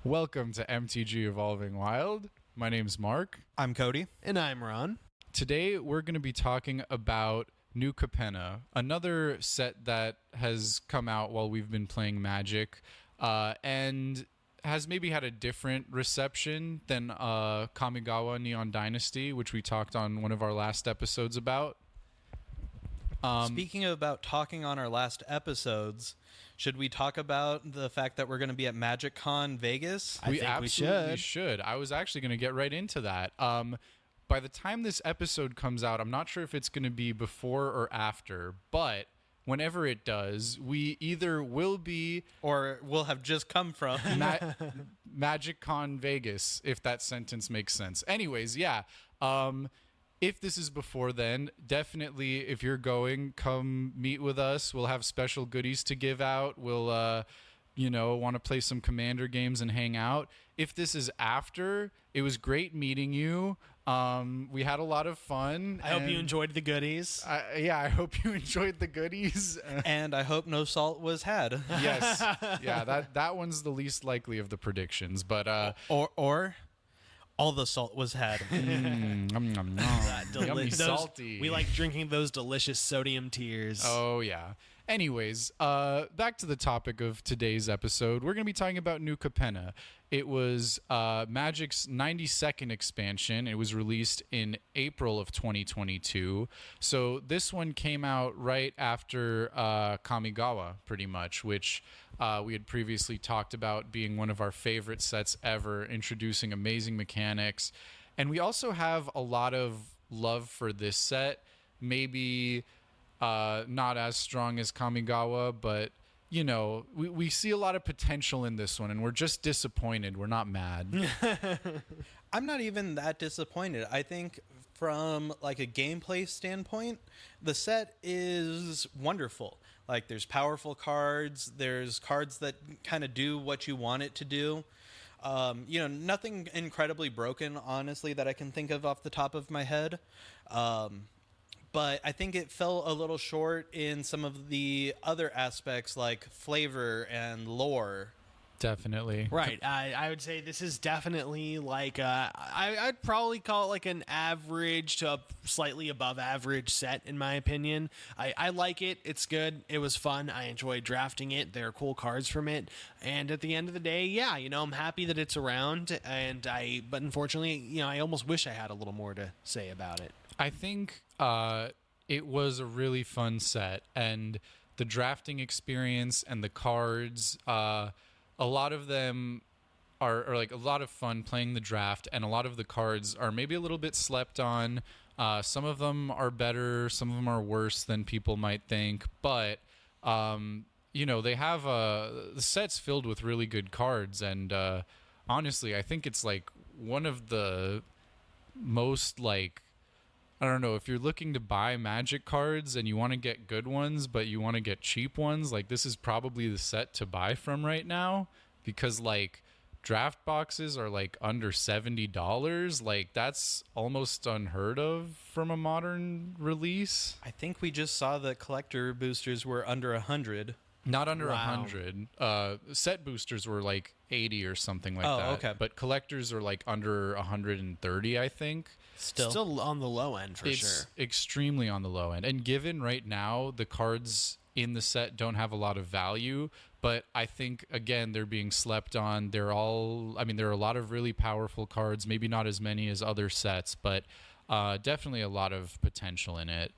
Welcome to MTG Evolving Wild. My name's Mark. I'm Cody. And I'm Ron. Today we're going to be talking about New Capenna, another set that has come out while we've been playing Magic, and has maybe had a different reception than Kamigawa Neon Dynasty, which we talked on one of our last episodes about. Speaking about talking on our last episodes, should we talk about the fact that we're going to be at MagicCon Vegas? I think we absolutely should. should. I was actually going to get right into that. By the time this episode comes out, I'm not sure if it's going to be before or after, but whenever it does, we either will be Or will have just come from. MagicCon Vegas, if that sentence makes sense. Anyways, yeah. If this is before then, definitely, if you're going, come meet with us. We'll have special goodies to give out. We'll, want to play some Commander games and hang out. If this is after, it was great meeting you. We had a lot of fun. I hope you enjoyed the goodies. I hope you enjoyed the goodies. And I hope no salt was had. Yes. Yeah, that one's the least likely of the predictions. But Or all the salt was had. Yummy salty. We like drinking those delicious sodium tears. Oh, yeah. Anyways, back to the topic of today's episode. We're going to be talking about New Capenna. It was Magic's 92nd expansion. It was released in April of 2022. So this one came out right after Kamigawa, pretty much, which we had previously talked about being one of our favorite sets ever, introducing amazing mechanics. And we also have a lot of love for this set. Maybe not as strong as Kamigawa, but we see a lot of potential in this one, and we're just disappointed. We're not mad. I'm not even that disappointed. I think from like a gameplay standpoint, the set is wonderful. Like there's powerful cards, there's cards that kind of do what you want it to do. Nothing incredibly broken, honestly, that I can think of off the top of my head. But I think it fell a little short in some of the other aspects like flavor and lore. Definitely. Right. I would say this is definitely like I'd probably call it like an average to a slightly above average set, in my opinion. I like it. It's good. It was fun. I enjoyed drafting it. There are cool cards from it. And at the end of the day, yeah, I'm happy that it's around. But unfortunately, I almost wish I had a little more to say about it. I think it was a really fun set, and the drafting experience and the cards, a lot of them are like a lot of fun playing the draft, and a lot of the cards are maybe a little bit slept on. Some of them are better, some of them are worse than people might think, but they have the set's filled with really good cards, and honestly, I think it's like one of the most like, I don't know, if you're looking to buy Magic cards and you want to get good ones, but you want to get cheap ones, like this is probably the set to buy from right now, because like draft boxes are like under $70. Like that's almost unheard of from a modern release. I think we just saw that collector boosters were under 100. Not under Wow. 100. Set boosters were like 80 or something like Oh, that. okay. But collectors are like under 130, I think. Still on the low end for It's sure. extremely on the low end. And given right now the cards in the set don't have a lot of value, but I think, again, they're being slept on. There are a lot of really powerful cards, maybe not as many as other sets, but definitely a lot of potential in it.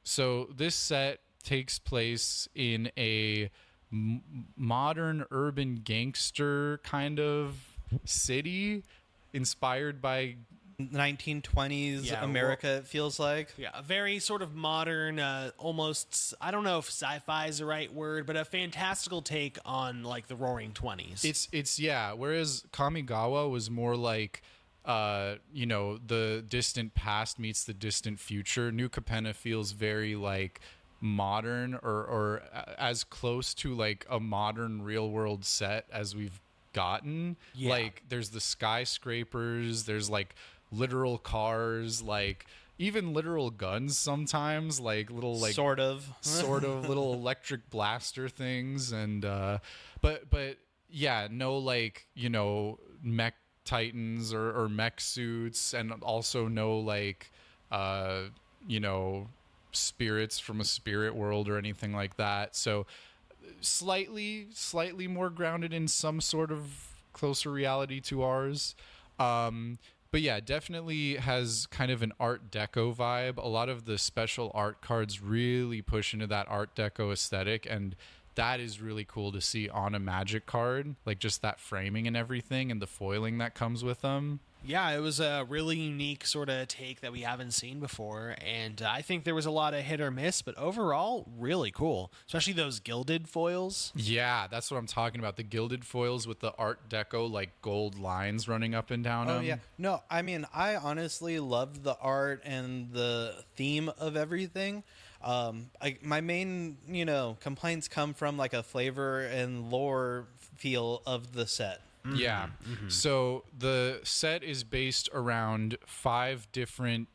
So this set takes place in a modern urban gangster kind of city inspired by 1920s Yeah, America, it feels like. Yeah, a very sort of modern, almost, I don't know if sci-fi is the right word, but a fantastical take on like the Roaring 20s. it's whereas Kamigawa was more like the distant past meets the distant future. New Capenna feels very like modern or as close to like a modern real world set as we've gotten. Yeah. Like there's the skyscrapers, there's like literal cars, like even literal guns sometimes, like little like sort of little electric blaster things, and but yeah, no like, mech titans or mech suits, and also no like you know spirits from a spirit world or anything like that. So slightly more grounded in some sort of closer reality to ours. But yeah, definitely has kind of an Art Deco vibe. A lot of the special art cards really push into that Art Deco aesthetic, and that is really cool to see on a Magic card, like just that framing and everything and the foiling that comes with them. Yeah, it was a really unique sort of take that we haven't seen before, and I think there was a lot of hit or miss, but overall, really cool. Especially those gilded foils. Yeah, that's what I'm talking about. The gilded foils with the Art Deco like gold lines running up and down Oh them. yeah, no, I mean, I honestly loved the art and the theme of everything. My main, complaints come from like a flavor and lore feel of the set. Yeah. So the set is based around 5 different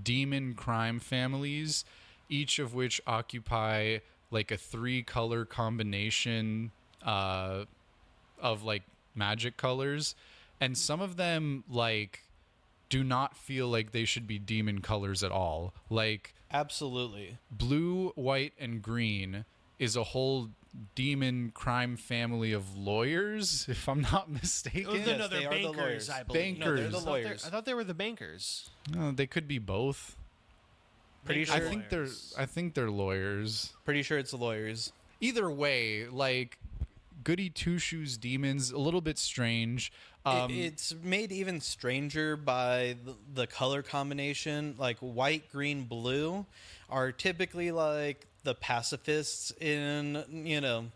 demon crime families, each of which occupy like a 3-color combination of like magic colors. And some of them like do not feel like they should be demon colors at all. Like Absolutely. blue, white, and green is a whole demon crime family of lawyers, if I'm not mistaken. Oh, Yes, no, they they're are the bankers, lawyers. I believe. No, they're the I thought lawyers. I thought they were the bankers. They could be both. Pretty Banker sure. I think they're lawyers. Pretty sure it's the lawyers. Either way, like Goody Two Shoes demons, a little bit strange. It's made even stranger by the color combination. Like white, green, blue are typically like the pacifists in,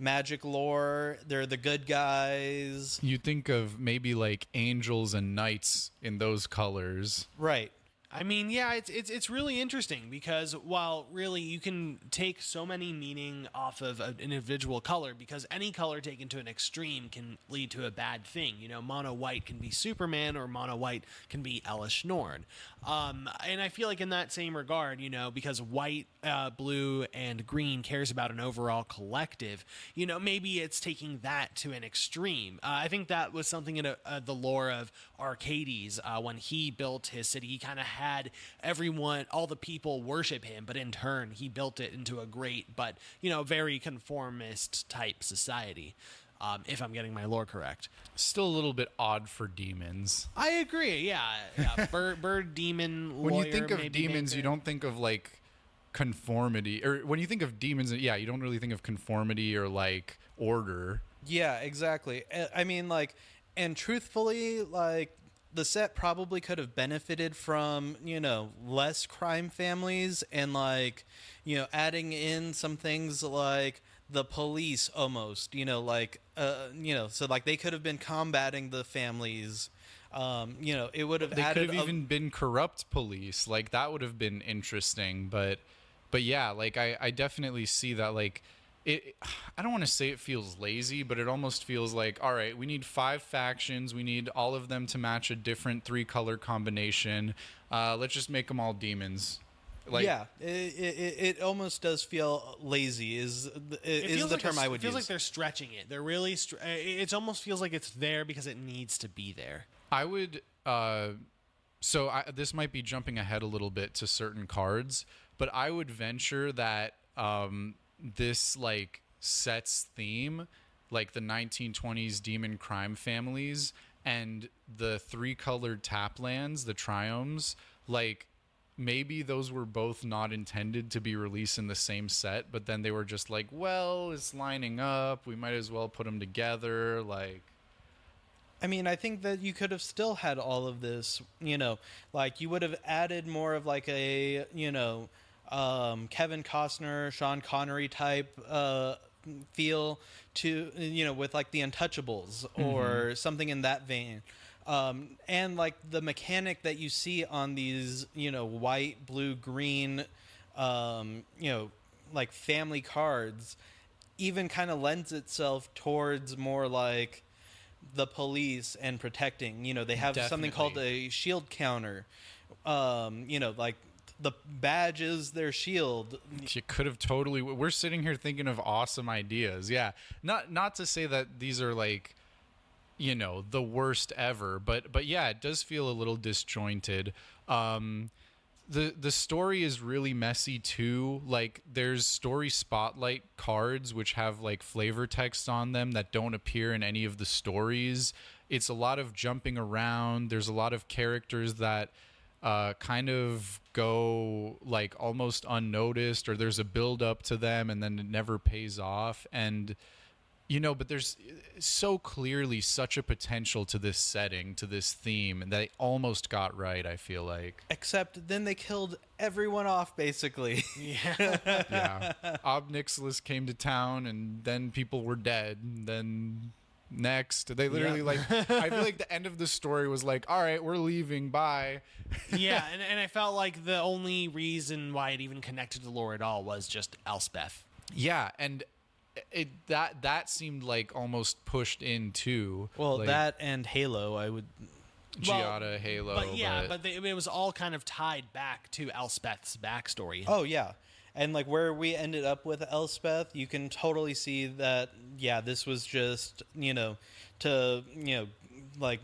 magic lore. They're the good guys. You think of maybe like angels and knights in those colors. Right. I mean, yeah, it's really interesting because while really you can take so many meaning off of an individual color, because any color taken to an extreme can lead to a bad thing. Mono white can be Superman, or mono white can be Elish Norn. And I feel like in that same regard, because white, blue, and green cares about an overall collective, maybe it's taking that to an extreme. I think that was something in the lore of Arcades when he built his city. He kind of had everyone, all the people worship him, but in turn he built it into a great but very conformist type society, if I'm getting my lore correct. Still a little bit odd for demons. I agree. Yeah. Bird demon. When lawyer, you think of maybe demons, you banker. don't think of like conformity, or when you think of demons, yeah, you don't really think of conformity or like order. Yeah, exactly. I mean, like, and truthfully, like, the set probably could have benefited from, less crime families and, like, adding in some things like the police almost, so, like, they could have been combating the families. It would have They could added have even been corrupt police. Like that would have been interesting, but yeah, like I definitely see that. Like I don't want to say it feels lazy, but it almost feels like, all right, we need 5 factions, we need all of them to match a different 3-color combination. Let's just make them all demons. Like, yeah, it almost does feel lazy. Is the like term I would It feels use? like they're stretching it. They're really. It almost feels like it's there because it needs to be there. I would. This might be jumping ahead a little bit to certain cards, but I would venture that this like set's theme, like the 1920s demon crime families and the 3-colored tap lands, the triomes, like maybe those were both not intended to be released in the same set, but then they were just like, well, it's lining up, we might as well put them together. Like, I mean, I think that you could have still had all of this, like you would have added more of like a, Kevin Costner, Sean Connery type feel to, with like the Untouchables or something in that vein. And like the mechanic that you see on these, white, blue, green, like family cards even kind of lends itself towards more like the police and protecting. They have something called Definitely. a shield counter. Like the badge is their shield. You could have totally. We're sitting here thinking of awesome ideas. Yeah, not to say that these are like, the worst ever, but yeah, it does feel a little disjointed. The story is really messy too. Like, there's story spotlight cards which have like flavor text on them that don't appear in any of the stories. It's a lot of jumping around. There's a lot of characters that kind of go like almost unnoticed, or there's a build up to them and then it never pays off. And but there's so clearly such a potential to this setting, to this theme, and they almost got right, I feel like. Except then they killed everyone off, basically. Yeah. Ob Nixilis came to town, and then people were dead. And then next, they literally, I feel like the end of the story was like, all right, we're leaving, bye. Yeah, and I felt like the only reason why it even connected to lore at all was just Elspeth. Yeah, and that seemed like almost pushed in too. Well, like, that and Halo, I would. Giada, Halo. But it was all kind of tied back to Elspeth's backstory. Oh yeah, and like where we ended up with Elspeth, you can totally see that. Yeah, this was just to like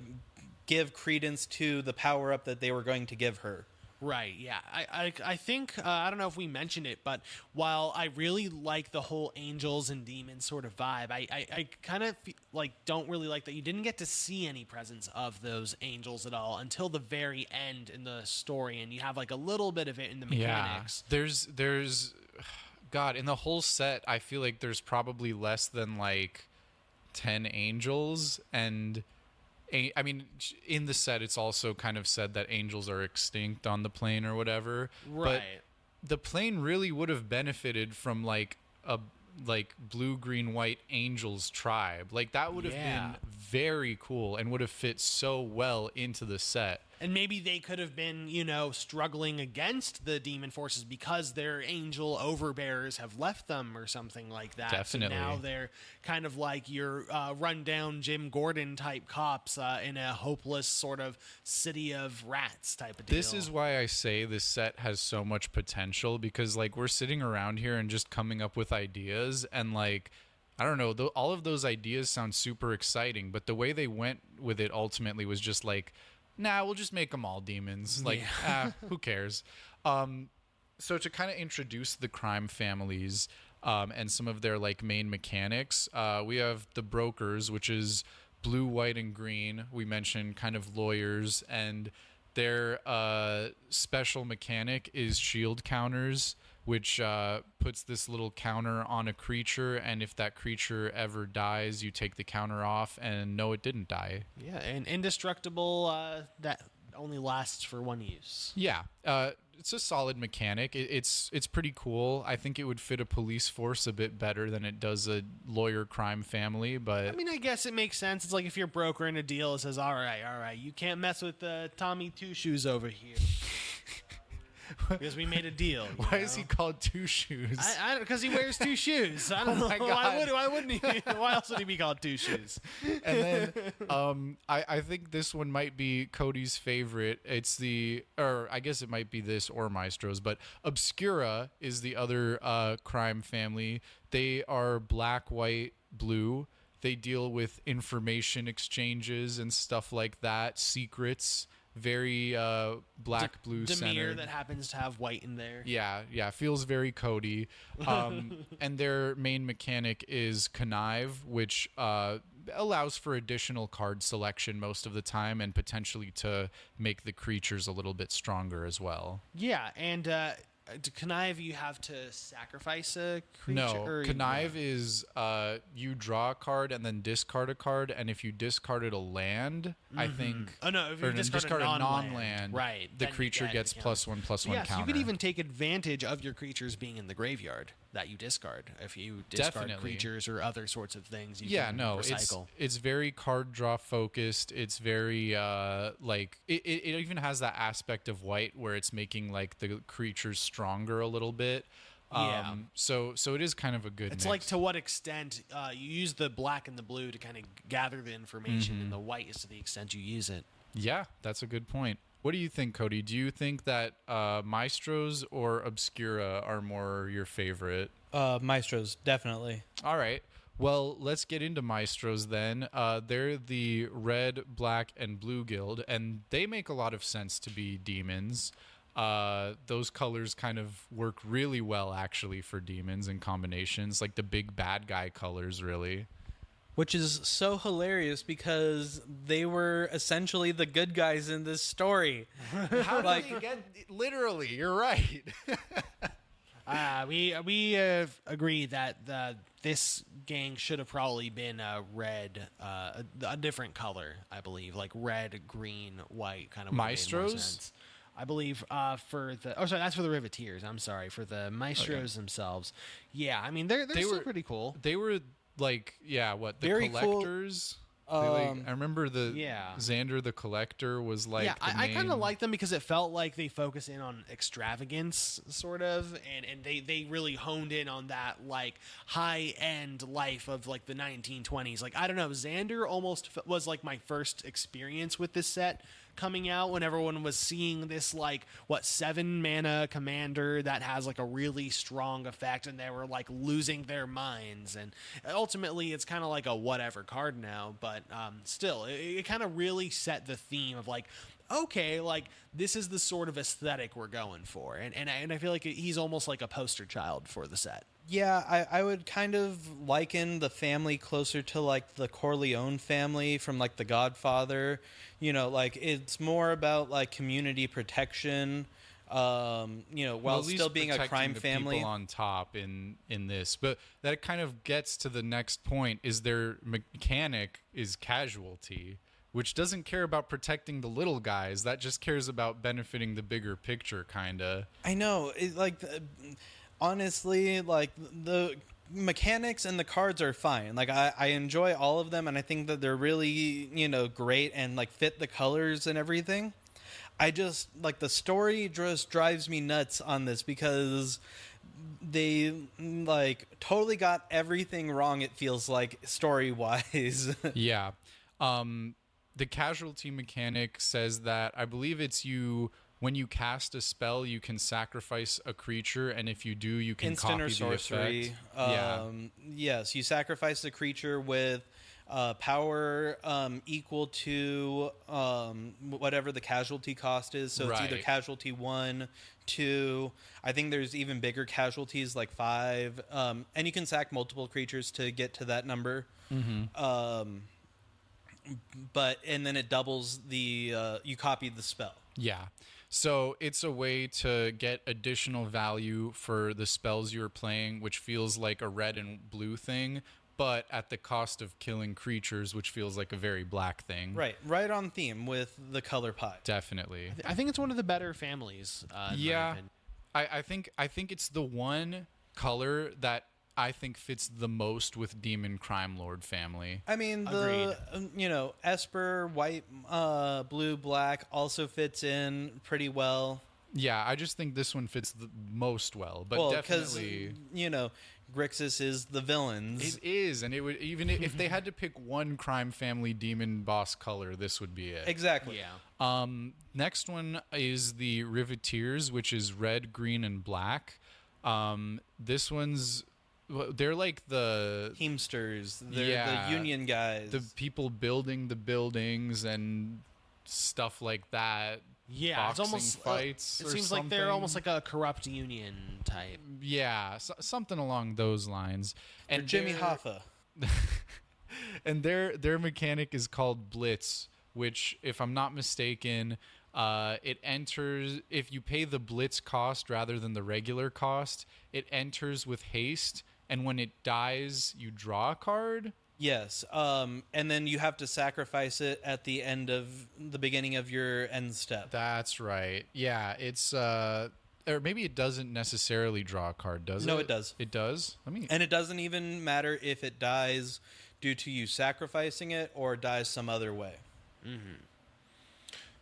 give credence to the power up that they were going to give her. Right, yeah. I think, I don't know if we mentioned it, but while I really like the whole angels and demons sort of vibe, I kind of don't really like that you didn't get to see any presence of those angels at all until the very end in the story, and you have like a little bit of it in the mechanics. Yeah, there's God, in the whole set, I feel like there's probably less than like 10 angels, and I mean, in the set, it's also kind of said that angels are extinct on the plane or whatever. Right. But the plane really would have benefited from like a blue, green, white angels tribe. Like, that would have been very cool and would have fit so well into the set. And maybe they could have been, struggling against the demon forces because their angel overbearers have left them or something like that. Definitely. So now they're kind of like your rundown Jim Gordon type cops in a hopeless sort of city of rats type of deal. This is why I say this set has so much potential, because like we're sitting around here and just coming up with ideas, and like, I don't know, all of those ideas sound super exciting, but the way they went with it ultimately was just like, nah, we'll just make them all demons. Like, who cares? So to kind of introduce the crime families and some of their like main mechanics, we have the brokers, which is blue, white, and green. We mentioned kind of lawyers, and their special mechanic is shield counters, which puts this little counter on a creature, and if that creature ever dies, you take the counter off, and no, it didn't die. Yeah, and indestructible that only lasts for one use. Yeah, it's a solid mechanic. It's pretty cool. I think it would fit a police force a bit better than it does a lawyer crime family, but... I mean, I guess it makes sense. It's like if you're brokering a deal, it says, all right, you can't mess with Tommy Two Shoes over here. Because we made a deal. Why is he called Two Shoes? Because he wears two shoes. I don't know. My God. Why wouldn't he? Why else would he be called Two Shoes? And then I think this one might be Cody's favorite. It's or I guess it might be this or Maestro's, but Obscura is the other crime family. They are black, white, blue. They deal with information exchanges and stuff like that, secrets. Very black, blue Demir centered. that happens to have white in there. Yeah, feels very Cody. And their main mechanic is Connive, which allows for additional card selection most of the time, and potentially to make the creatures a little bit stronger as well. Yeah, and to connive, you have to sacrifice a creature? No, connive is you draw a card and then discard a card, and if you discarded a land, I think... Oh, no, if you discard a non-land, right, the creature gets +1/+1 yes, counter. you could even take advantage of your creatures being in the graveyard that you discard. If you discard creatures or other sorts of things, you can recycle. It's very card draw focused. It's very like it even has that aspect of white where it's making like the creatures stronger a little bit. So it is kind of a good It's mix. like, to what extent you use the black and the blue to kind of gather the information, and the white is to the extent you use it. Yeah, that's a good point. What do you think, Cody? Do you think that Maestros or Obscura are more your favorite? Maestros, definitely. All right. Well, let's get into Maestros then. They're the red, black, and blue guild, and they make a lot of sense to be demons. Those colors kind of work really well, actually, for demons and combinations, like the big bad guy colors, really. Which is so hilarious because they were essentially the good guys in this story. How did they get... Literally, you're right. We agree that this gang should have probably been red, a different color, I believe, like red, green, white, kind of. Maestros? I believe for the that's for the Riveteers. I'm sorry, for the Maestros themselves. Yeah, I mean they're still pretty cool. They were like the Very collectors. Cool. I remember Xander the Collector was like. Yeah, I kind of like them because it felt like they focus in on extravagance, sort of, and they really honed in on that like high end life of like the 1920s. Like I don't know, Xander almost was like my first experience with this set coming out when everyone was seeing this like 7-mana commander that has like a really strong effect, and they were like losing their minds. And ultimately it's kind of like a whatever card now, but still it kind of really set the theme of like, okay, like this is the sort of aesthetic we're going for, and I feel like he's almost like a poster child for the set. Yeah, I would kind of liken the family closer to like the Corleone family from like The Godfather. You know, like it's more about like community protection, while at least still being a protecting crime the family. people on top in this, but that kind of gets to the next point: is their mechanic is casualty, which doesn't care about protecting the little guys. That just cares about benefiting the bigger picture, kinda. I know, honestly, like the mechanics and the cards are fine. Like I enjoy all of them, and I think that they're really great and like fit the colors and everything. I just like the story just drives me nuts on this because they like totally got everything wrong. It feels like story wise. Yeah. The casualty mechanic says that I believe it's when you cast a spell, you can sacrifice a creature, and if you do, you can Instant copy or sorcery. the effect. Yes, you sacrifice the creature with power equal to whatever the casualty cost is. So it's either Right. casualty 1, 2. I think there's even bigger casualties like 5. And you can sack multiple creatures to get to that number. Mm-hmm. And then it doubles the you copy the spell. Yeah. So it's a way to get additional value for the spells you're playing, which feels like a red and blue thing, but at the cost of killing creatures, which feels like a very black thing. Right on theme with the color pie. Definitely. I think it's one of the better families. In my Yeah. opinion. I think it's the one color that I think fits the most with Demon Crime Lord family. I mean, Agreed. Esper, white, blue, black also fits in pretty well. Yeah, I just think this one fits the most well, but Because, definitely Grixis is the villains. it is, and it would even if they had to pick one crime family demon boss color, this would be it. Exactly. Yeah. Next one is the Riveteers, which is red, green, and black. They're like the Teamsters. They're the union guys. the people building the buildings and stuff like that. Yeah, it's Boxing almost fights. it or seems like they're something. almost like a corrupt union type. Yeah, something along those lines. They're And Jimmy they're- Hoffa. and their mechanic is called Blitz, which, if I'm not mistaken, it enters if you pay the Blitz cost rather than the regular cost. It enters with haste, and when it dies, you draw a card. Yes. And then you have to sacrifice it at the end of the beginning of your end step. That's right. Yeah, it's or maybe it doesn't necessarily draw a card, does it? No, it does. It does. Let me. And it doesn't even matter if it dies due to you sacrificing it or dies some other way.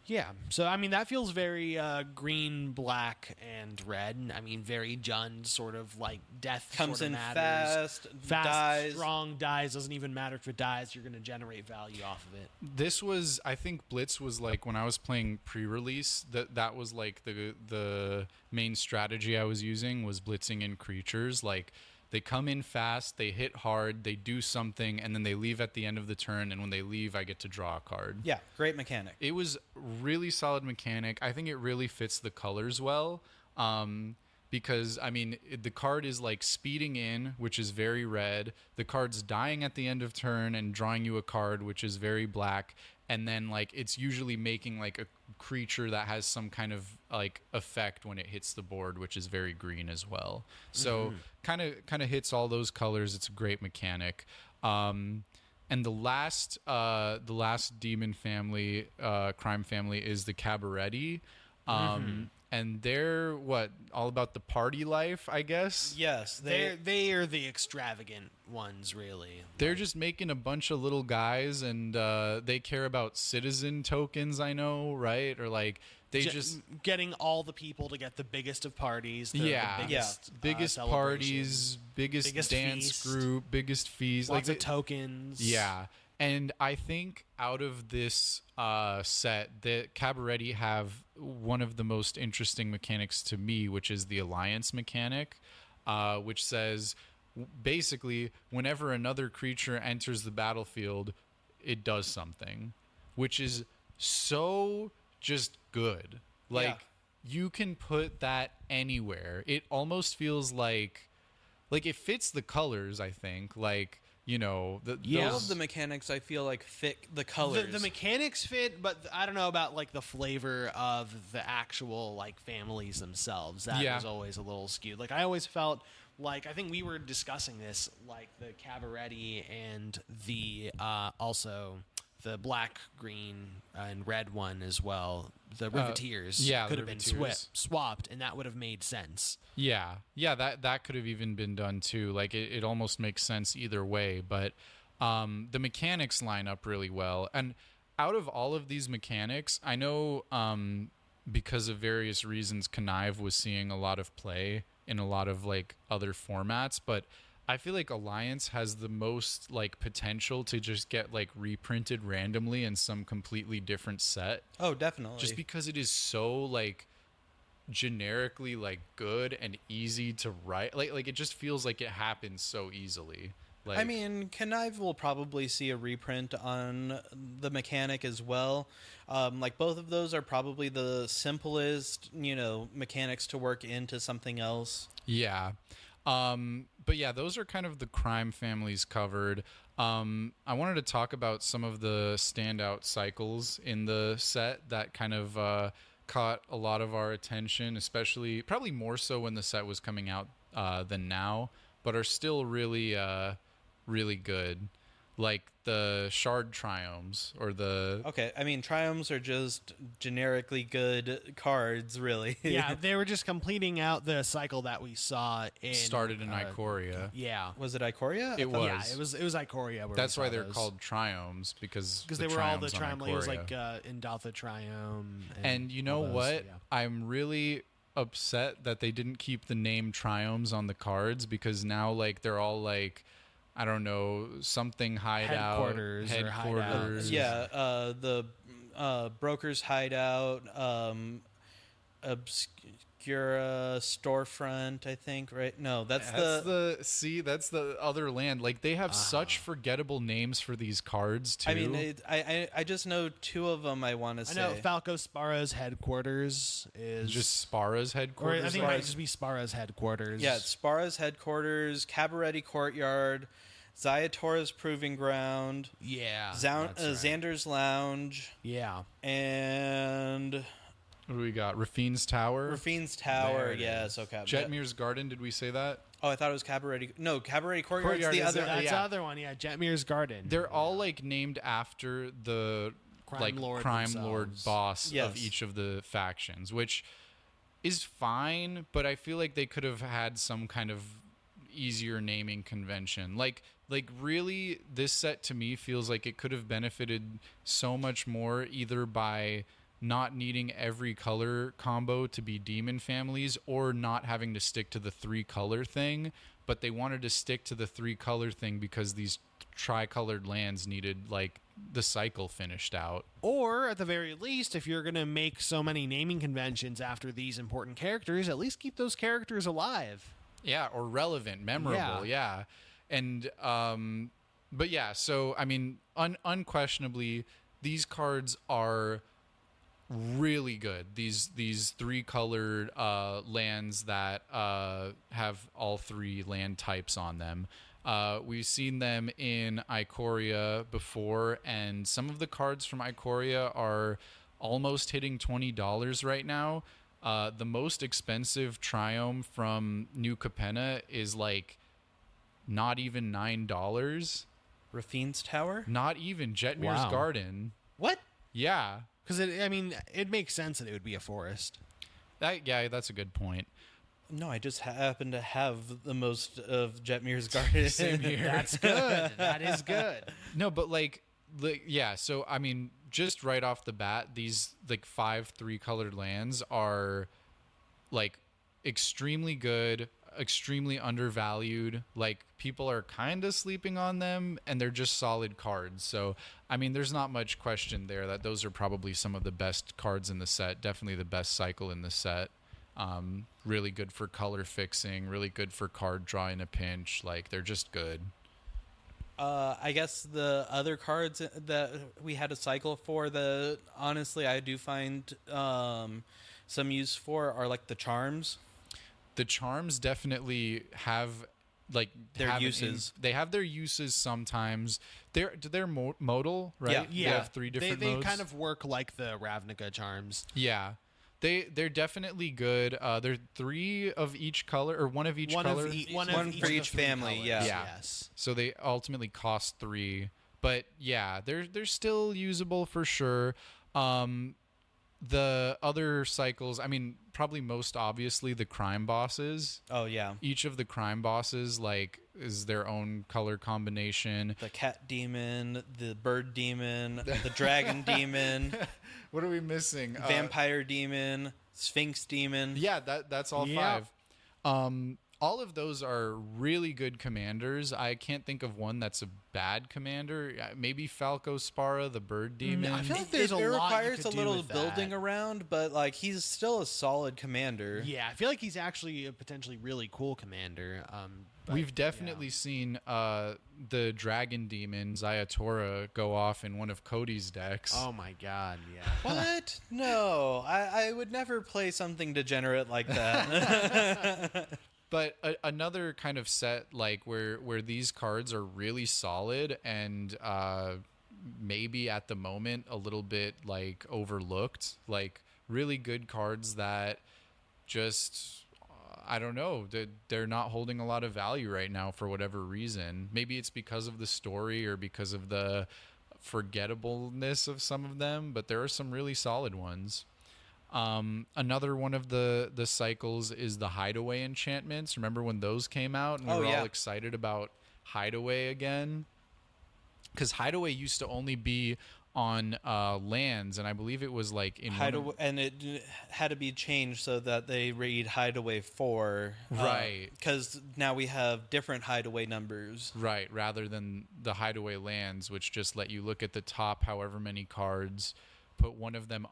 Yeah. So, I mean, that feels very green, black, and red. I mean, very Jund, sort of like death Comes sort of in matters. fast, dies. Strong, dies. Doesn't even matter if it dies. You're going to generate value off of it. This was, I think Blitz was like, when I was playing pre-release, that was like the main strategy I was using was blitzing in creatures. Like, they come in fast, they hit hard, they do something, and then they leave at the end of the turn, and when they leave, I get to draw a card. Yeah, great mechanic. It was really solid mechanic. I think it really fits the colors well. Because, I mean, the card is like speeding in, which is very red. The card's dying at the end of turn and drawing you a card, which is very black. And then, like, it's usually making like a creature that has some kind of like effect when it hits the board, which is very green as well. So kind of hits all those colors. It's a great mechanic. And the last demon family, crime family, is the Cabaretti. And they're all about the party life, I guess. Yes, They are the extravagant ones, really. They're just making a bunch of little guys, and they care about citizen tokens, I know, right? Or like they just getting all the people to get the biggest of parties. The biggest parties, biggest dance feast, group, biggest fees, lots of tokens. Yeah. And I think out of this set, the Cabaretti have one of the most interesting mechanics to me, which is the alliance mechanic, which says basically whenever another creature enters the battlefield, it does something, which is so just good. Like you can put that anywhere. It almost feels like it fits the colors, I think. Like, you know, all of the mechanics I feel like fit the colors. The mechanics fit, but I don't know about like the flavor of the actual like families themselves. That was always a little skewed. Like I always felt like, I think we were discussing this, like the Cabaretti and the also the black, green, and red one as well. The Riveteers could have been swapped, and that would have made sense. Yeah, that could have even been done too. Like it almost makes sense either way. But the mechanics line up really well. And out of all of these mechanics, I know because of various reasons, Connive was seeing a lot of play in a lot of like other formats, but I feel like Alliance has the most like potential to just get like reprinted randomly in some completely different set. Oh, definitely. Just because it is so like generically like good and easy to write. Like it just feels like it happens so easily. Like, I mean, Connive will probably see a reprint on the mechanic as well. Like both of those are probably the simplest, mechanics to work into something else. Yeah. But yeah, those are kind of the crime families covered. I wanted to talk about some of the standout cycles in the set that kind of caught a lot of our attention, especially probably more so when the set was coming out than now, but are still really, really good. Like the Shard Triomes or the... Okay, I mean, Triomes are just generically good cards, really. Yeah, they were just completing out the cycle that we saw in... Started in Ikoria. Yeah. Was it Ikoria? It was. Yeah, it was Ikoria. That's why they're called Triomes, because they were all the Triome. It was like Indaltha Triome. And you know what? Yeah. I'm really upset that they didn't keep the name Triomes on the cards, because now like they're all like... I don't know, something hideout. Headquarters. Yeah, the Broker's Hideout, Obscura Storefront, I think, right? No, that's the other land. Like, they have such forgettable names for these cards, too. I mean, I just know two of them I want to say. I know Falco Spara's headquarters is... Just Spara's headquarters? Or I think it might just be Spara's headquarters. Yeah, it's Spara's headquarters, Cabaretti Courtyard, Zayator's Proving Ground. Yeah. Xander's Lounge. Yeah. And... What do we got? Rafine's Tower? Rafine's Tower, yes. Okay. Jetmir's Garden, did we say that? Oh, I thought it was Cabaretti. No, Cabaretti Courtyard's the other. That's the other one, yeah. Jetmir's Garden. They're all like named after the crime lord boss of each of the factions, which is fine, but I feel like they could have had some kind of easier naming convention. Like really, this set to me feels like it could have benefited so much more either by not needing every color combo to be demon families or not having to stick to the 3-color thing, but they wanted to stick to the 3-color thing because these tricolored lands needed like the cycle finished out. Or at the very least, if you're going to make so many naming conventions after these important characters, at least keep those characters alive. Yeah, or relevant, memorable, yeah. And but yeah, so I mean, unquestionably, these cards are really good. These 3-colored lands that have all 3 land types on them. We've seen them in Ikoria before, and some of the cards from Ikoria are almost hitting $20 right now. The most expensive Triome from New Capenna is like not even $9. Rafine's Tower? Not even Jetmir's Wow. Garden. What? Yeah. Because, it makes sense that it would be a forest. That's a good point. No, I just happen to have the most of Jetmir's Garden. Same here. That's good. That is good. No, but yeah, so I mean, just right off the bat, these like 5 3-colored lands are like extremely good, extremely undervalued. Like people are kind of sleeping on them, and they're just solid cards. So I mean, there's not much question there that those are probably some of the best cards in the set. Definitely the best cycle in the set. Really good for color fixing, really good for card draw in a pinch. Like they're just good. I guess the other cards that we had a cycle for that honestly I do find some use for are like the charms. The charms definitely have like Their uses. They have their uses sometimes. They're modal, right? Yeah. They have 3 different They modes. kind of work like the Ravnica charms. Yeah. They're definitely good. They're 3 of each color, or 1 of each color. One for each family, colors. yeah. Yes. So they ultimately cost 3. But yeah, they're still usable for sure. The other cycles, I mean, probably most obviously the crime bosses. Oh yeah. Each of the crime bosses like is their own color combination. The cat demon, the bird demon, the dragon demon, What are we missing? vampire demon, sphinx demon. Yeah, that's all Yep. 5. All of those are really good commanders. I can't think of one that's a bad commander. Maybe Falco Spara, the bird demon. I feel like there's it a lot you requires could a do little with building that. around, but like he's still a solid commander. Yeah, I feel like he's actually a potentially really cool commander. But, We've definitely seen the dragon demon Zayatora go off in one of Cody's decks. Oh my god, yeah. What? No, I would never play something degenerate like that. But another kind of set like where these cards are really solid and maybe at the moment a little bit like overlooked, like really good cards that just I don't know, they're not holding a lot of value right now for whatever reason. Maybe it's because of the story or because of the forgettableness of some of them, but there are some really solid ones. Another one of the cycles is the Hideaway enchantments. Remember when those came out and we were all excited about Hideaway again? Because Hideaway used to only be on lands, and I believe it was like in Hideaway, and it had to be changed so that they read Hideaway 4. Right. Because now we have different Hideaway numbers. right, rather than the Hideaway lands, which just let you look at the top however many cards, put one of them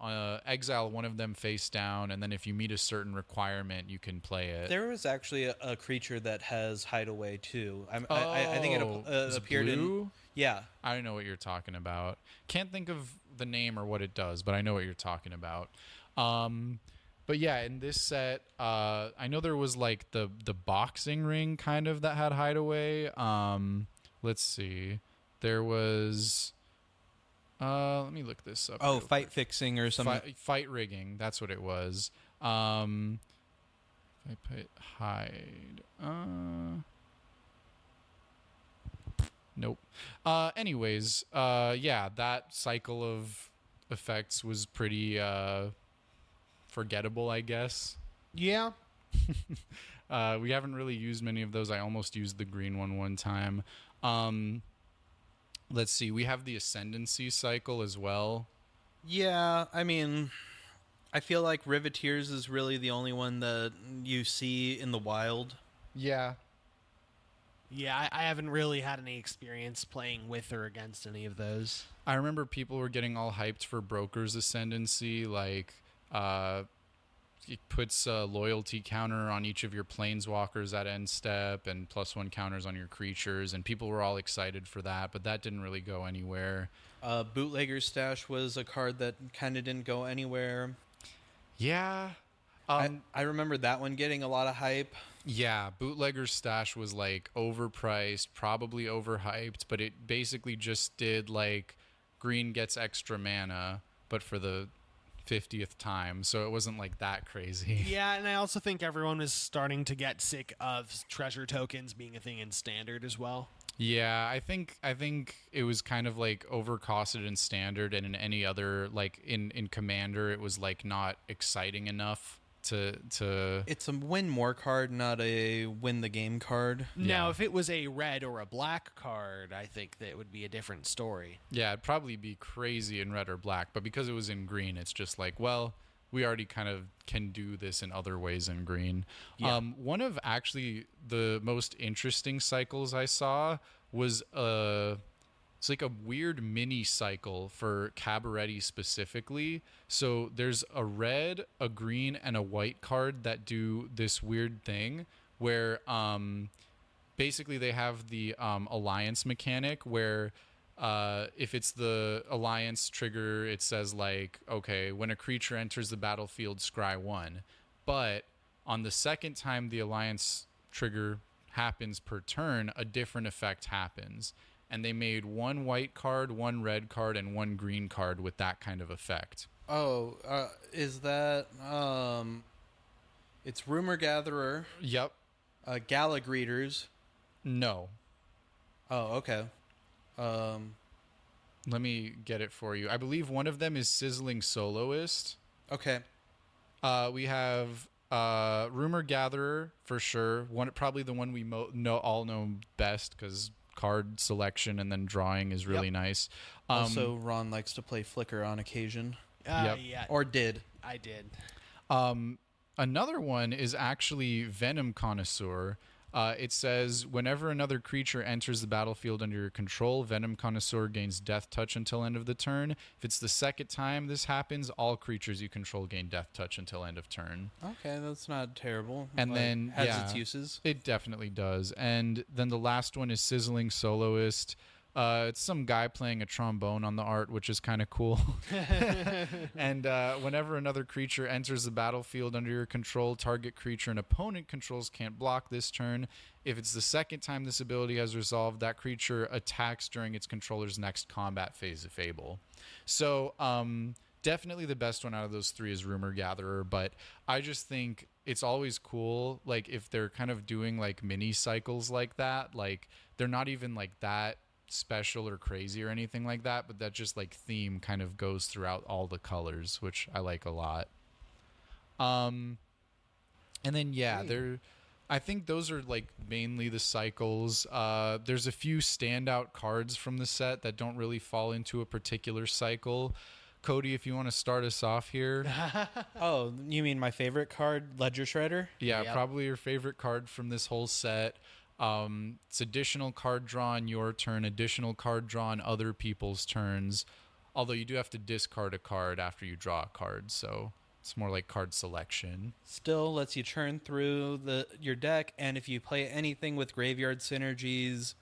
exile one of them face down, and then if you meet a certain requirement you can play it. There was actually a creature that has Hideaway too. I think it appeared blue? in. Yeah. I don't know what you're talking about. Can't think of the name or what it does, but I know what you're talking about. But yeah, in this set, I know there was like the boxing ring kind of that had Hideaway. Let's see. There was let me look this up. Oh, real fight fixing or something. fight rigging, that's what it was. If I put hide. Nope. Anyways, yeah, that cycle of effects was pretty forgettable, I guess. Yeah. We haven't really used many of those. I almost used the green one time. Let's see. We have the Ascendancy cycle as well. Yeah, I mean, I feel like Riveteers is really the only one that you see in the wild. Yeah. Yeah, I haven't really had any experience playing with or against any of those. I remember people were getting all hyped for Broker's Ascendancy, like it puts a loyalty counter on each of your planeswalkers at end step and +1 counters on your creatures, and people were all excited for that, but that didn't really go anywhere. Bootlegger's Stash was a card that kind of didn't go anywhere. Yeah. I remember that one getting a lot of hype. Yeah, Bootlegger's Stash was like overpriced, probably overhyped, but it basically just did like green gets extra mana, but for the 50th time, so it wasn't like that crazy. Yeah, and I also think everyone was starting to get sick of treasure tokens being a thing in standard as well. Yeah, I think it was kind of like overcosted in standard, and in any other like in Commander it was like not exciting enough to It's a win more card, not a win the game card. Now, Yeah. if it was a red or a black card, I think that would be a different story. Yeah, it'd probably be crazy in red or black, but because it was in green, it's just like, well, we already kind of can do this in other ways in green. Yeah. One of actually the most interesting cycles I saw was it's like a weird mini cycle for Cabaretti specifically. So there's a red, a green, and a white card that do this weird thing where basically they have the alliance mechanic where if it's the alliance trigger, it says like, okay, when a creature enters the battlefield, scry 1. But on the second time the alliance trigger happens per turn, a different effect happens. And they made one white card, one red card, and one green card with that kind of effect. Oh, is that it's Rumor Gatherer, Yep. Gala Greeters. No. Oh, okay. Let me get it for you. I believe one of them is Sizzling Soloist. Okay. We have Rumor Gatherer for sure. Probably the one we all know best because card selection and then drawing is really nice. Also, Ron likes to play Flicker on occasion. Yep. Yeah, Or did. I did. Another one is actually Venom Connoisseur. It says, whenever another creature enters the battlefield under your control, Venom Connoisseur gains Death Touch until end of the turn. If it's the second time this happens, all creatures you control gain Death Touch until end of turn. Okay, that's not terrible. And then, has yeah, its uses. It definitely does. And then the last one is Sizzling Soloist. It's some guy playing a trombone on the art, which is kind of cool. And whenever another creature enters the battlefield under your control, target creature an opponent controls can't block this turn. If it's the second time this ability has resolved, that creature attacks during its controller's next combat phase if able. So definitely the best one out of those three is Rumor Gatherer, but I just think it's always cool, like if they're kind of doing like mini cycles like that, like they're not even like that special or crazy or anything like that, but that just like theme kind of goes throughout all the colors, which I like a lot. And then I think those are like mainly the cycles. There's a few standout cards from the set that don't really fall into a particular cycle. Cody, if you want to start us off here. Oh, you mean my favorite card, Ledger Shredder? Yeah, Yep. probably your favorite card from this whole set. It's additional card draw on your turn, additional card draw on other people's turns. Although you do have to discard a card after you draw a card, so it's more like card selection. Still lets you churn through your deck, and if you play anything with graveyard synergies,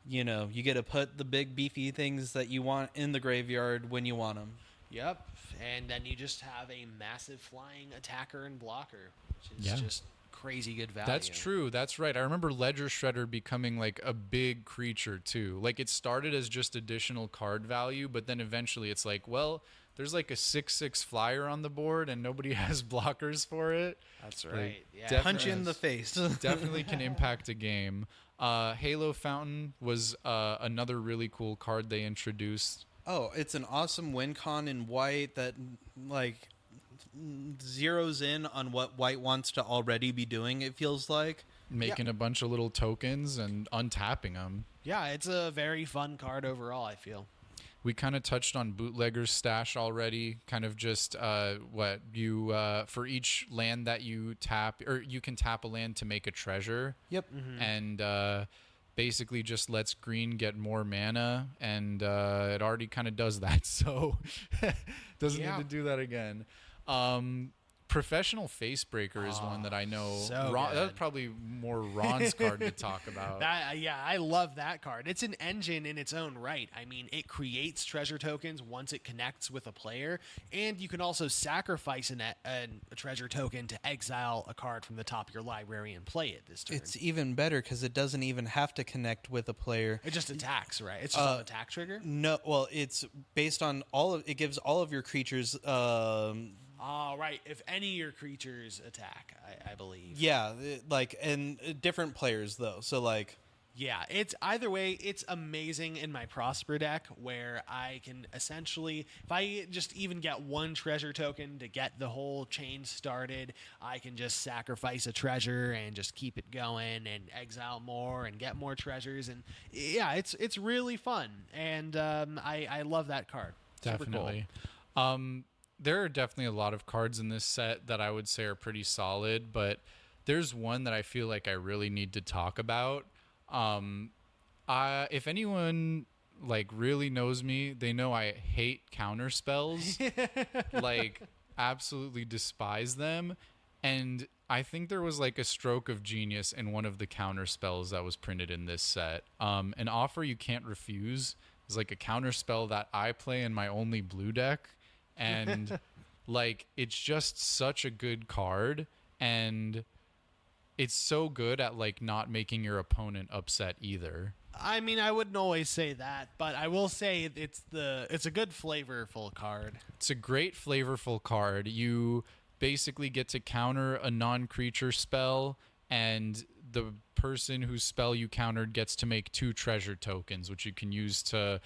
you get to put the big beefy things that you want in the graveyard when you want them. Yep. And then you just have a massive flying attacker and blocker, which is Yeah. just crazy good value. That's true. That's right. I remember Ledger Shredder becoming like a big creature too. Like it started as just additional card value, but then eventually it's like, well, there's like a 6/6 flyer on the board and nobody has blockers for it. That's Like, right. Yeah. definitely- Punch in the face. Definitely can impact a game. Halo Fountain was another really cool card they introduced. Oh, it's an awesome win con in white that like zeroes in on what white wants to already be doing, it feels like. Making a bunch of little tokens and untapping them. Yeah, it's a very fun card overall, I feel. We kind of touched on Bootlegger's Stash already. Kind of just what you for each land that you tap, or you can tap a land to make a treasure. Yep. And basically just lets green get more mana, and it already kind of does that, so doesn't need to do that again. Professional Facebreaker is one that I know. So Ron, good. that's probably more Ron's card to talk about. I love that card. It's an engine in its own right. I mean, it creates treasure tokens once it connects with a player, and you can also sacrifice a treasure token to exile a card from the top of your library and play it this turn. It's even better because it doesn't even have to connect with a player. It just attacks, right? It's just an attack trigger? No, well, it's based on it gives all of your creatures Oh, right. If any of your creatures attack, I believe. yeah, and different players though. So like, yeah, it's either way, it's amazing in my Prosper deck where I can essentially, if I just even get one treasure token to get the whole chain started, I can just sacrifice a treasure and just keep it going and exile more and get more treasures. And yeah, it's really fun. And I love that card. Super Definitely. cool. There are definitely a lot of cards in this set that I would say are pretty solid, but there's one that I feel like I really need to talk about. If anyone like really knows me, they know I hate counter spells. Like absolutely despise them. And I think there was like a stroke of genius in one of the counter spells that was printed in this set. An Offer You Can't Refuse is like a counter spell that I play in my only blue deck. And like it's just such a good card, and it's so good at like not making your opponent upset either. I mean, I wouldn't always say that, but I will say it's a good flavorful card. It's a great flavorful card. You basically get to counter a non-creature spell, and the person whose spell you countered gets to make 2 treasure tokens, which you can use to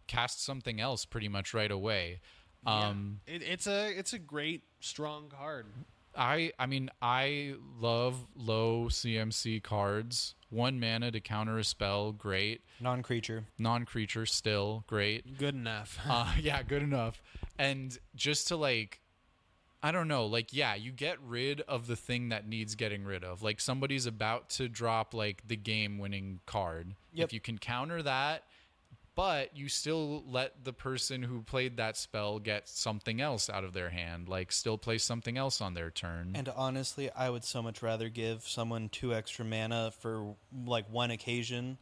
cast something else pretty much right away. It's a great strong card. I mean I love low CMC cards. 1 mana to counter a spell, great. Non-creature still great. Good enough. Yeah, good enough. And just to like, I don't know, like, yeah, you get rid of the thing that needs getting rid of. Like somebody's about to drop like the game winning card. Yep. If you can counter that, but you still let the person who played that spell get something else out of their hand, like still play something else on their turn. and honestly, I would so much rather give someone 2 extra mana for like one occasion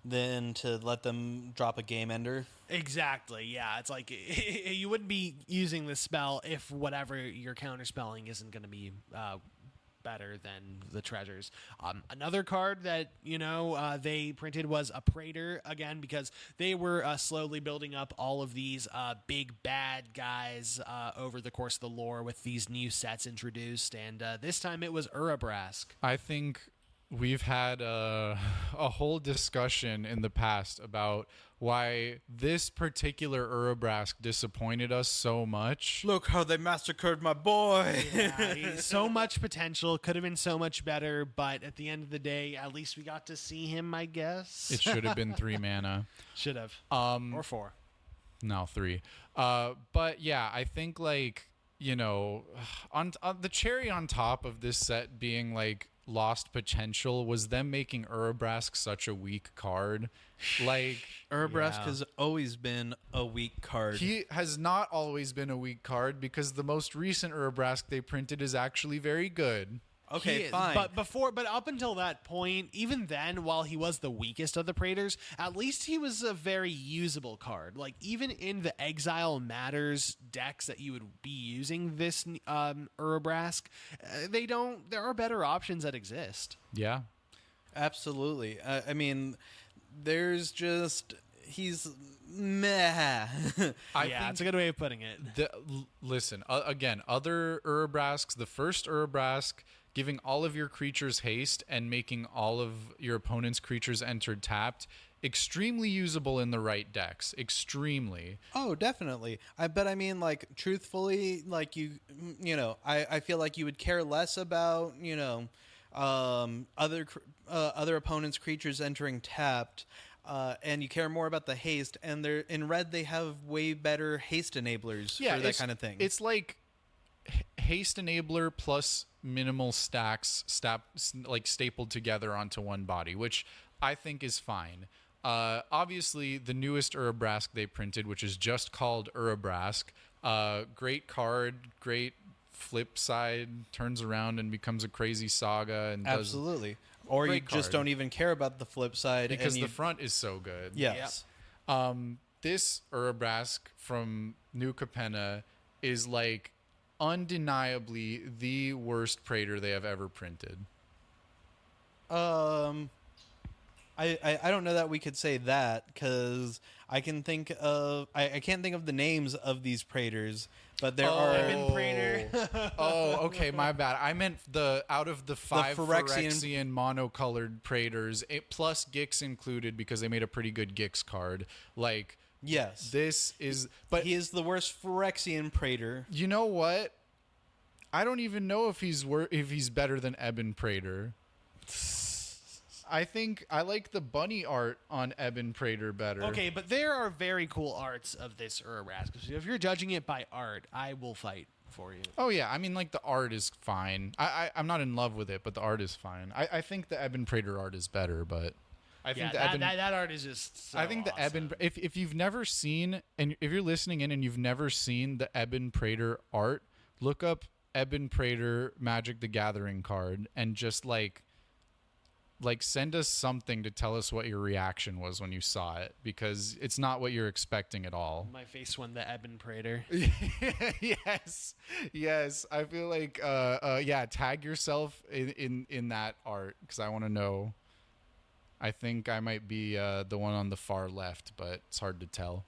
than to let them drop a game ender. Exactly. Yeah, it's like you wouldn't be using this spell if whatever you're counterspelling isn't going to be better than the treasures. Another card that they printed was a Praetor, again because they were slowly building up all of these big bad guys over the course of the lore with these new sets introduced, and this time it was Urabrask. I think we've had a whole discussion in the past about why this particular Urabrask disappointed us so much. Look how they massacred my boy. Yeah, so much potential, could have been so much better, but at the end of the day, at least we got to see him, I guess. It should have been 3 mana. Should have. Or 4. No, 3. But yeah, I think like, on the cherry on top of this set being like lost potential was them making Urabrask such a weak card. Like Urabrask has always been a weak card. he has not always been a weak card, because the most recent Urabrask they printed is actually very good. Okay, He is, fine. but up until that point, even then, while he was the weakest of the Praetors, at least he was a very usable card. Like even in the Exile Matters decks that you would be using this Urabrask, there are better options that exist. Yeah. Absolutely. I mean, there's just he's meh. It's a good way of putting it. Listen, again, other Urabrasks, the first Urabrask giving all of your creatures haste and making all of your opponent's creatures entered tapped, extremely usable in the right decks. Extremely. Oh, definitely. But I mean, like, truthfully, like I feel like you would care less about, other opponents' creatures entering tapped and you care more about the haste. And they're in red, they have way better haste enablers for that kind of thing. It's like haste enabler plus minimal stacks like stapled together onto one body, which I think is fine. Obviously, the newest Urabrask they printed, which is just called Urabrask, great card, great flip side, turns around and becomes a crazy saga. And Absolutely. Or you just don't even care about the flip side. Because the front is so good. Yes. Yep. This Urabrask from New Capenna is like undeniably the worst Praetor they have ever printed. I don't know that we could say that, because I can't think of the names of these Praetors, but there are Evan Praetor. Okay, my bad. I meant out of the 5 Phyrexian monocolored Praetors, plus Gix included, because they made a pretty good Gix card. Like, yes, this is, but he is the worst Phyrexian Praetor. You know what? I don't even know if he's better than Eben Praetor. I think I like the bunny art on Eben Praetor better. Okay, but there are very cool arts of this Urabrask. If you're judging it by art, I will fight for you. Oh yeah, I mean, like, the art is fine. I'm not in love with it, but the art is fine. I think the Eben Praetor art is better, but I think that art is just so I think the awesome. Eben, if you've never seen, and if you're listening in and you've never seen the Eben Praetor art, look up Eben Praetor Magic the Gathering card and just like send us something to tell us what your reaction was when you saw it, because it's not what you're expecting at all. My face won the Eben Praetor. yes. I feel like tag yourself in that art, because I want to know. I think I might be the one on the far left, but it's hard to tell.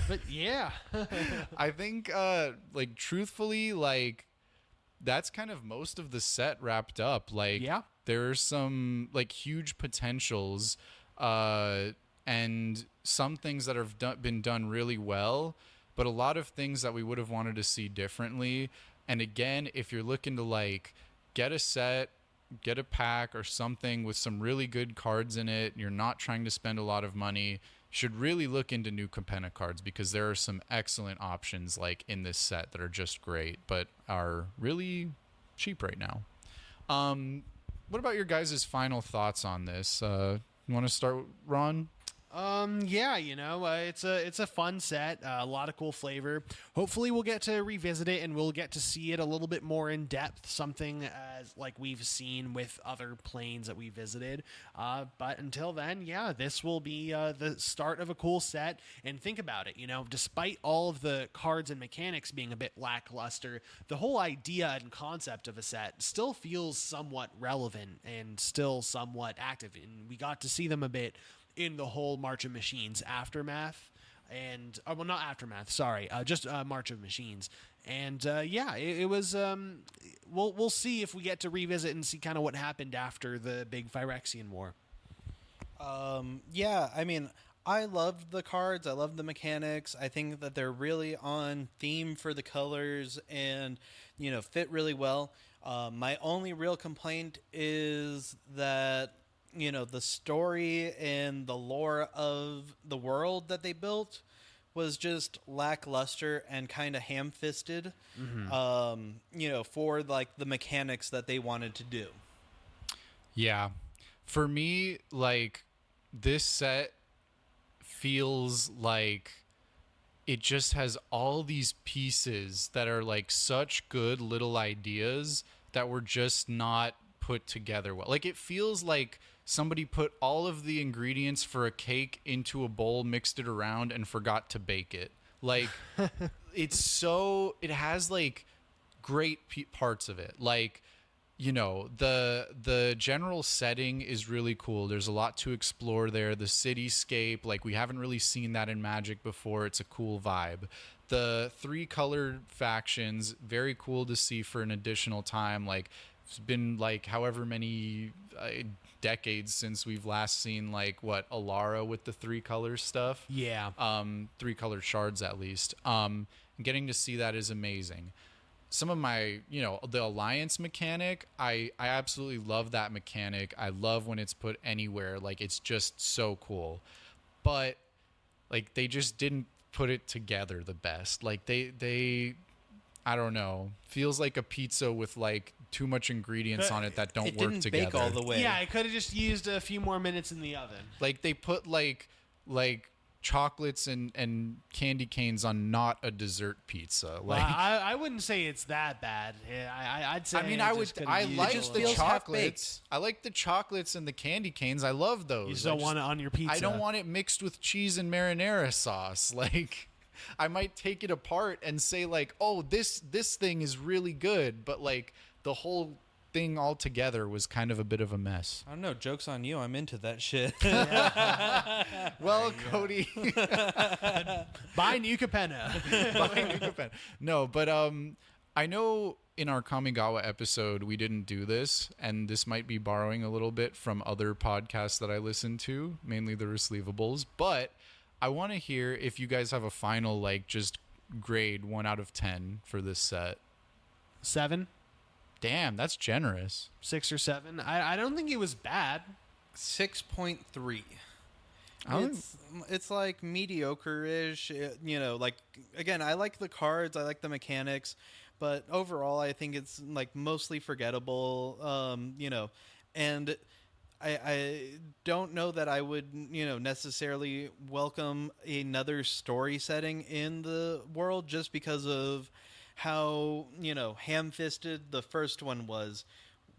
But yeah. I think like, truthfully, like, that's kind of most of the set wrapped up. Like, Yeah. there's some like huge potentials and some things that have been done really well, but a lot of things that we would have wanted to see differently. And again, if you're looking to like get a set, get a pack or something with some really good cards in it, you're not trying to spend a lot of money, should really look into New Capenna cards, because there are some excellent options like in this set that are just great, but are really cheap right now. What about your guys' final thoughts on this? You want to start, Ron? Yeah, it's a fun set, a lot of cool flavor. Hopefully we'll get to revisit it and we'll get to see it a little bit more in depth, something as like we've seen with other planes that we visited. But until then, yeah, this will be the start of a cool set. And think about it, despite all of the cards and mechanics being a bit lackluster, the whole idea and concept of a set still feels somewhat relevant and still somewhat active. And we got to see them a bit in the whole March of Machines aftermath, and not aftermath, sorry, just March of Machines. And it was. We'll see if we get to revisit and see kind of what happened after the big Phyrexian War. Yeah, I mean, I loved the cards. I loved the mechanics. I think that they're really on theme for the colors and fit really well. My only real complaint is that the story and the lore of the world that they built was just lackluster and kind of ham-fisted, for like the mechanics that they wanted to do. Yeah. For me, like, this set feels like it just has all these pieces that are like such good little ideas that were just not put together well. Like, it feels like somebody put all of the ingredients for a cake into a bowl, mixed it around, and forgot to bake it. Like, it has like great parts of it. Like, the general setting is really cool. There's a lot to explore there. The cityscape, like, we haven't really seen that in Magic before. It's a cool vibe. The 3 colored factions, very cool to see for an additional time. Like, it's been like however many decades since we've last seen like Alara with the 3 color stuff. Yeah. 3 colored shards at least. Getting to see that is amazing. some of my, the alliance mechanic, I absolutely love that mechanic. I love when it's put anywhere. Like, it's just so cool. But like, they just didn't put it together the best. Like, they I don't know, feels like a pizza with like too much ingredients on it that don't it work didn't together. bake all the way. Yeah, I could have just used a few more minutes in the oven. Like, they put like chocolates and candy canes on not a dessert pizza. Well, Like, I wouldn't say it's that bad. I'd say. I mean, it just could've I used like a just the little- feels chocolates. I like the chocolates and the candy canes. I love those. You just don't want it on your pizza. I don't want it mixed with cheese and marinara sauce. Like, I might take it apart and say like, oh, this thing is really good, but like the whole thing all together was kind of a bit of a mess. I don't know. Joke's on you. I'm into that shit. Well, Cody, Buy new Capenna. no, but I know in our Kamigawa episode we didn't do this, and this might be borrowing a little bit from other podcasts that I listen to, mainly the Receivables, but I want to hear if you guys have a final, like, just grade 1 out of 10 for this set. 7, Damn, that's generous. 6 or 7. I don't think it was bad. 6.3. I It's like mediocre-ish. Like, again, I like the cards, I like the mechanics, but overall, I think it's like mostly forgettable. And I don't know that I would, necessarily welcome another story setting in the world just because of how, ham-fisted the first one was,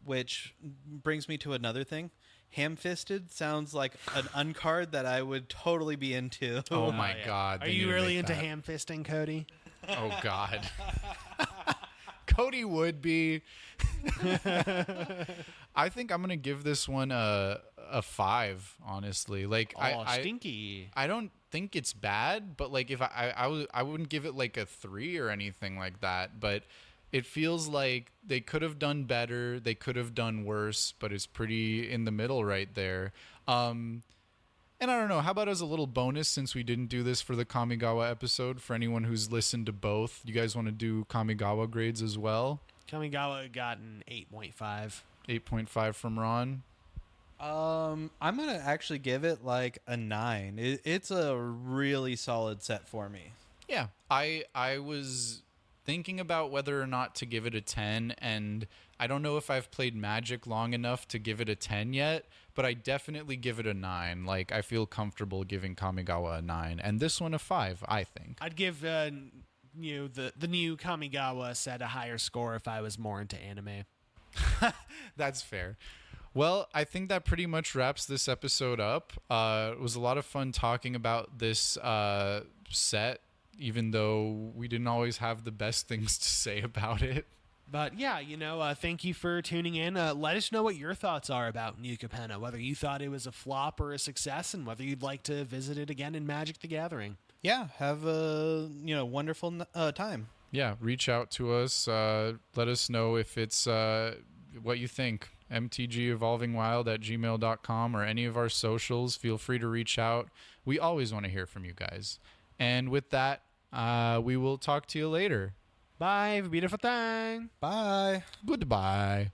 which brings me to another thing. Ham-fisted sounds like an uncard that I would totally be into. Oh my yeah. God. Are they you need to really make into that. ham fisting, Cody? Oh God. Cody would be. I think I'm gonna give this one a 5. Honestly, like Stinky. I don't think it's bad, but like if I wouldn't give it like a 3 or anything like that. But it feels like they could have done better. They could have done worse, but it's pretty in the middle right there. And I don't know. How about as a little bonus, since we didn't do this for the Kamigawa episode, for anyone who's listened to both, you guys want to do Kamigawa grades as well? Kamigawa got an 8.5. 8.5 from Ron. I'm gonna actually give it like a 9. It's a really solid set for me. Yeah, I was thinking about whether or not to give it a 10, and I don't know if I've played Magic long enough to give it a 10 yet, but I definitely give it a 9. Like, I feel comfortable giving Kamigawa a 9, and this one a 5, I think. I'd give the new Kamigawa set a higher score if I was more into anime. That's fair. Well, I think that pretty much wraps this episode up. It was a lot of fun talking about this set, even though we didn't always have the best things to say about it. But yeah, thank you for tuning in. Let us know what your thoughts are about New Capenna, whether you thought it was a flop or a success, and whether you'd like to visit it again in Magic the Gathering. Yeah, have a wonderful time. Yeah, reach out to us. Let us know if it's what you think. mtgevolvingwild@gmail.com or any of our socials. Feel free to reach out. We always want to hear from you guys. And with that, we will talk to you later. Bye. Have a beautiful time. Bye. Goodbye.